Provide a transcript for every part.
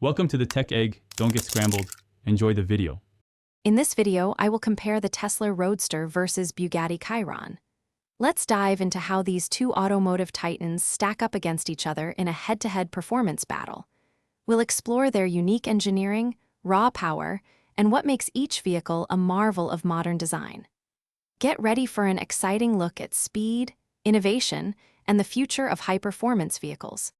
Welcome to the Tech Egg. Don't get scrambled. Enjoy the video. In this video, I will compare the Tesla Roadster versus Bugatti Chiron. Let's dive into how these two automotive titans stack up against each other in a head-to-head performance battle. We'll explore their unique engineering, raw power, and what makes each vehicle a marvel of modern design. Get ready for an exciting look at speed, innovation, and the future of high-performance vehicles.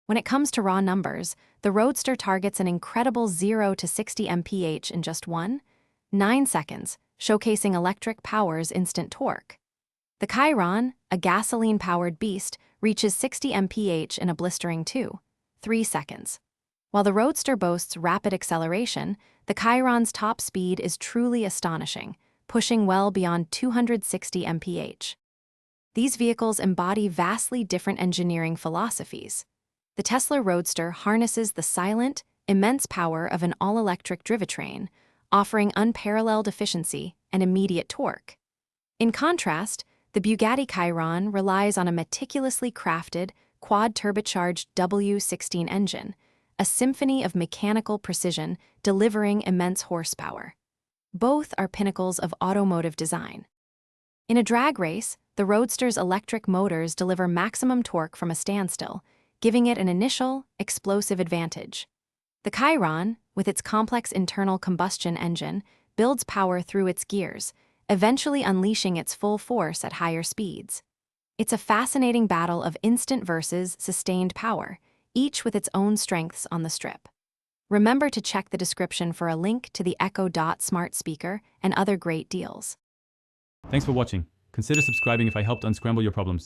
When it comes to raw numbers, the Roadster targets an incredible 0 to 60 mph in just 1.9 seconds, showcasing electric power's instant torque. The Chiron, a gasoline-powered beast, reaches 60 mph in a blistering 2.3 seconds. While the Roadster boasts rapid acceleration, the Chiron's top speed is truly astonishing, pushing well beyond 260 mph. These vehicles embody vastly different engineering philosophies. The Tesla Roadster harnesses the silent, immense power of an all-electric drivetrain, offering unparalleled efficiency and immediate torque. In contrast, the Bugatti Chiron relies on a meticulously crafted, quad-turbocharged W16 engine, a symphony of mechanical precision delivering immense horsepower. Both are pinnacles of automotive design. In a drag race, the Roadster's electric motors deliver maximum torque from a standstill, giving it an initial, explosive advantage. The Chiron, with its complex internal combustion engine, builds power through its gears, eventually unleashing its full force at higher speeds. It's a fascinating battle of instant versus sustained power, each with its own strengths on the strip. Remember to check the description for a link to the Echo Dot smart speaker and other great deals. Thanks for watching. Consider subscribing if I helped unscramble your problems.